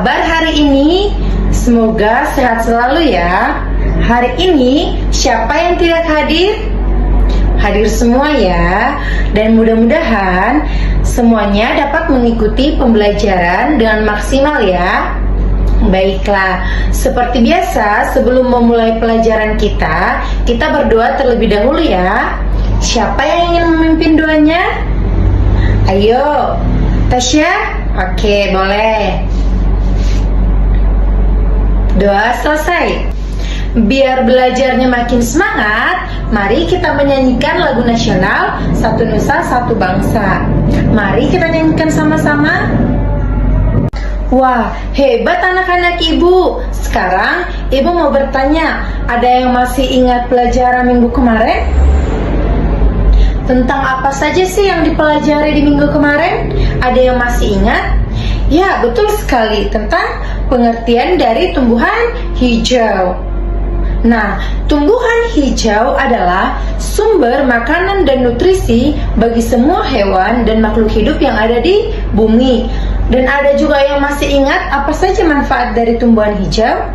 kabar hari ini? Semoga sehat selalu ya. Hari ini siapa yang tidak hadir? Hadir semua ya. Dan mudah-mudahan semuanya dapat mengikuti pembelajaran dengan maksimal ya. Baiklah, seperti biasa sebelum memulai pelajaran kita berdoa terlebih dahulu ya. Siapa yang ingin memimpin doanya? Ayo, Tasya? Oke, boleh. Doa selesai. Biar belajarnya makin semangat, mari kita menyanyikan lagu nasional Satu Nusa Satu Bangsa. Mari kita nyanyikan sama-sama. Wah, hebat anak-anak ibu. Sekarang ibu mau bertanya, ada yang masih ingat pelajaran minggu kemarin? Tentang apa saja sih yang dipelajari di minggu kemarin? Ada yang masih ingat? Ya, betul sekali, tentang pengertian dari tumbuhan hijau. Nah, tumbuhan hijau adalah sumber makanan dan nutrisi bagi semua hewan dan makhluk hidup yang ada di bumi. Dan ada juga yang masih ingat apa saja manfaat dari tumbuhan hijau?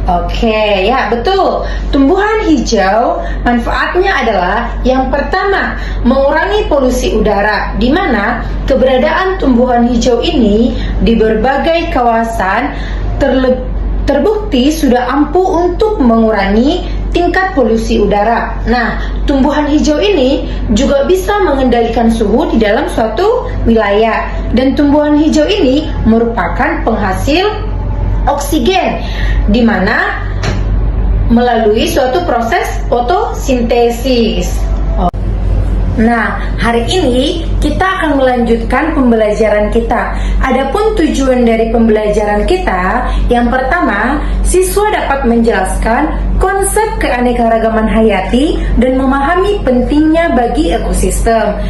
Oke, ya betul. Tumbuhan hijau manfaatnya adalah yang pertama, mengurangi polusi udara, di mana keberadaan tumbuhan hijau ini di berbagai kawasan terbukti sudah ampuh untuk mengurangi tingkat polusi udara. Nah, tumbuhan hijau ini juga bisa mengendalikan suhu di dalam suatu wilayah. Dan tumbuhan hijau ini merupakan penghasil oksigen, di mana melalui suatu proses fotosintesis. Nah, hari ini kita akan melanjutkan pembelajaran kita. Adapun tujuan dari pembelajaran kita, yang pertama, siswa dapat menjelaskan konsep keanekaragaman hayati dan memahami pentingnya bagi ekosistem.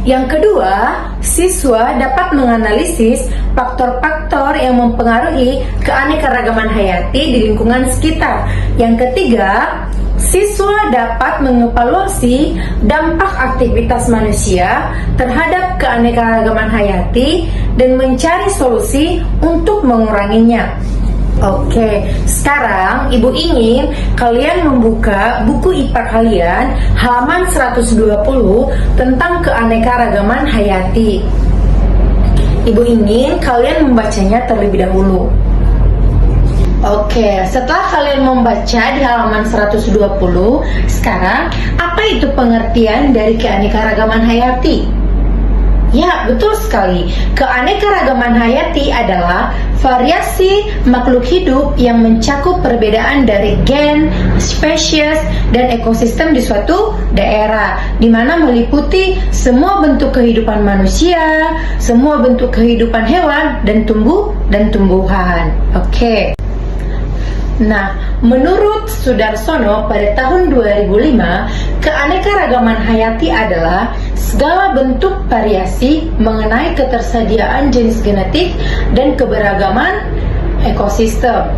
Yang kedua, siswa dapat menganalisis faktor-faktor yang mempengaruhi keanekaragaman hayati di lingkungan sekitar. Yang ketiga, siswa dapat mengevaluasi dampak aktivitas manusia terhadap keanekaragaman hayati dan mencari solusi untuk menguranginya. Oke, sekarang ibu ingin kalian membuka buku IPA kalian halaman 120 tentang keanekaragaman hayati. Ibu ingin kalian membacanya terlebih dahulu. Oke, setelah kalian membaca di halaman 120, sekarang apa itu pengertian dari keanekaragaman hayati? Ya, betul sekali. Keanekaragaman hayati adalah variasi makhluk hidup yang mencakup perbedaan dari gen, spesies, dan ekosistem di suatu daerah, di mana meliputi semua bentuk kehidupan manusia, semua bentuk kehidupan hewan, dan tumbuhan. Oke. Nah, menurut Sudarsono pada tahun 2005, keanekaragaman hayati adalah segala bentuk variasi mengenai ketersediaan jenis genetik dan keberagaman ekosistem.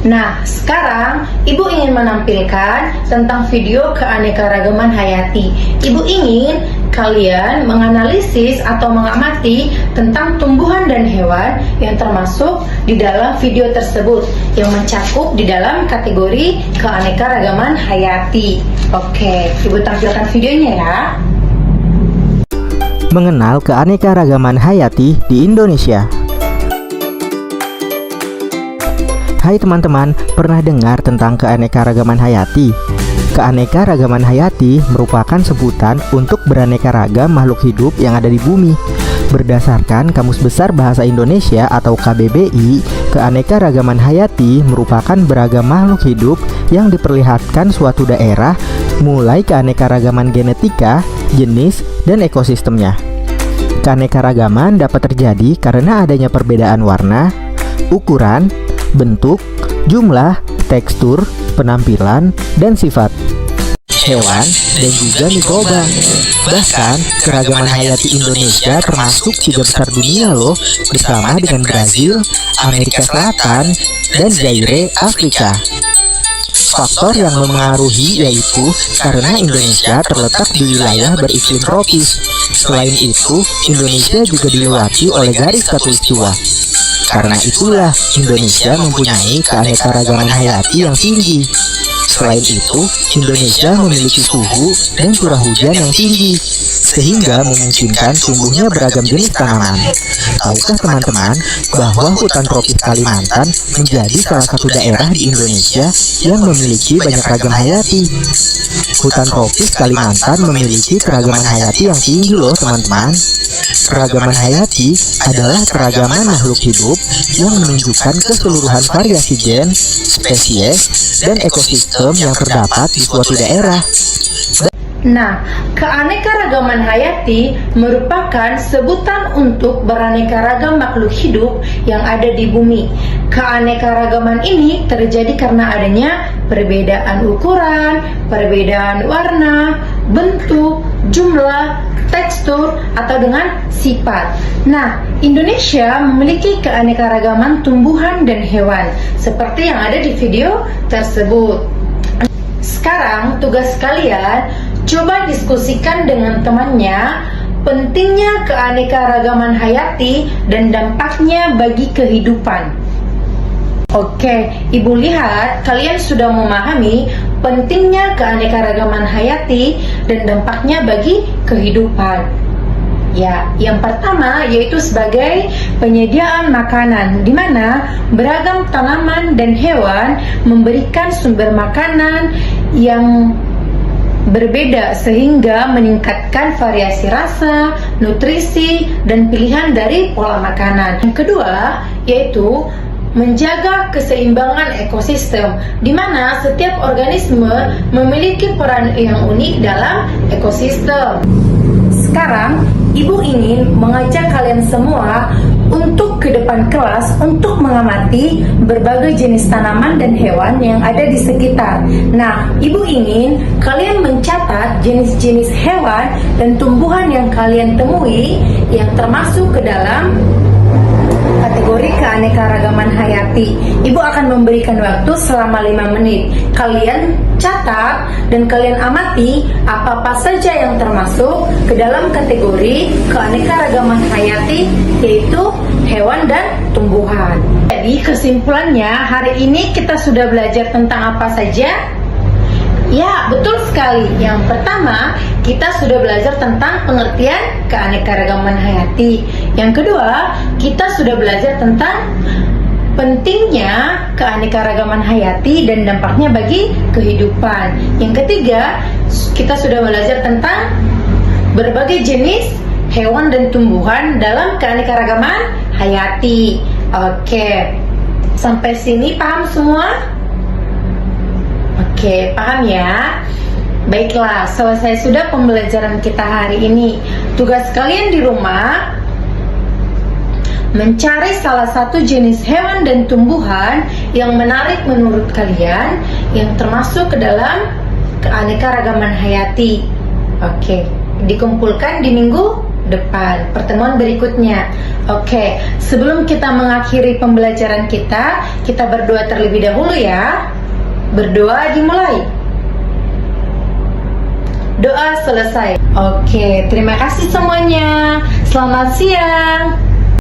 Nah, sekarang Ibu ingin menampilkan tentang video keanekaragaman hayati. Ibu ingin kalian menganalisis atau mengamati tentang tumbuhan dan hewan yang termasuk di dalam video tersebut yang mencakup di dalam kategori keanekaragaman hayati. Oke, Ibu tampilkan videonya ya. Mengenal keanekaragaman hayati di Indonesia. Hai teman-teman, pernah dengar tentang keanekaragaman hayati? Keanekaragaman hayati merupakan sebutan untuk beraneka ragam makhluk hidup yang ada di bumi. Berdasarkan Kamus Besar Bahasa Indonesia atau KBBI, keanekaragaman hayati merupakan beragam makhluk hidup yang diperlihatkan suatu daerah, mulai keanekaragaman genetika, jenis, dan ekosistemnya. Keanekaragaman dapat terjadi karena adanya perbedaan warna, ukuran, bentuk, jumlah, tekstur, penampilan, dan sifat hewan dan juga mikroba. Bahkan keragaman hayati Indonesia termasuk 3 besar dunia loh, bersama dengan Brazil, Amerika Selatan, dan Zaire, Afrika. Faktor yang memengaruhi yaitu karena Indonesia terletak di wilayah beriklim tropis. Selain itu, Indonesia juga dilewati oleh garis khatulistiwa. Karena itulah Indonesia mempunyai keanekaragaman hayati yang tinggi. Selain itu, Indonesia memiliki suhu dan curah hujan yang tinggi, sehingga memungkinkan tumbuhnya beragam jenis tanaman. Tahukah teman-teman bahwa hutan tropis Kalimantan menjadi salah satu daerah di Indonesia yang memiliki banyak ragam hayati? Hutan tropis Kalimantan memiliki keragaman hayati yang tinggi loh teman-teman. Keragaman hayati adalah keragaman makhluk hidup yang menunjukkan keseluruhan variasi gen, spesies, dan ekosistem yang terdapat di suatu daerah. Nah, keanekaragaman hayati merupakan sebutan untuk beraneka ragam makhluk hidup yang ada di bumi. Keanekaragaman ini terjadi karena adanya perbedaan ukuran, perbedaan warna, bentuk, jumlah, tekstur, atau dengan sifat. Nah, Indonesia memiliki keanekaragaman tumbuhan dan hewan, seperti yang ada di video tersebut. Sekarang tugas kalian coba diskusikan dengan temannya pentingnya keanekaragaman hayati dan dampaknya bagi kehidupan. Oke, Ibu lihat kalian sudah memahami pentingnya keanekaragaman hayati dan dampaknya bagi kehidupan. Ya, yang pertama yaitu sebagai penyediaan makanan, di mana beragam tanaman dan hewan memberikan sumber makanan yang berbeda sehingga meningkatkan variasi rasa, nutrisi, dan pilihan dari pola makanan. Yang kedua yaitu menjaga keseimbangan ekosistem, di mana setiap organisme memiliki peran yang unik dalam ekosistem. Sekarang, Ibu ingin mengajak kalian semua untuk ke depan kelas untuk mengamati berbagai jenis tanaman dan hewan yang ada di sekitar. Nah, Ibu ingin kalian mencatat jenis-jenis hewan dan tumbuhan yang kalian temui yang termasuk ke dalam kategori keanekaragaman hayati. Ibu akan memberikan waktu selama 5 menit. Kalian catat dan kalian amati apa-apa saja yang termasuk ke dalam kategori keanekaragaman hayati, yaitu hewan dan tumbuhan. Jadi kesimpulannya, hari ini kita sudah belajar tentang apa saja? Ya, betul sekali. Yang pertama, kita sudah belajar tentang pengertian keanekaragaman hayati. Yang kedua, kita sudah belajar tentang pentingnya keanekaragaman hayati dan dampaknya bagi kehidupan. Yang ketiga, kita sudah belajar tentang berbagai jenis hewan dan tumbuhan dalam keanekaragaman hayati. Oke, sampai sini paham semua? Oke, paham ya? Baiklah, selesai sudah pembelajaran kita hari ini. Tugas kalian di rumah mencari salah satu jenis hewan dan tumbuhan yang menarik menurut kalian, yang termasuk ke dalam keanekaragaman hayati. Oke, dikumpulkan di minggu depan, pertemuan berikutnya. Oke, sebelum kita mengakhiri pembelajaran kita berdoa terlebih dahulu ya. Berdoa dimulai. Doa selesai. Oke, terima kasih semuanya. Selamat siang.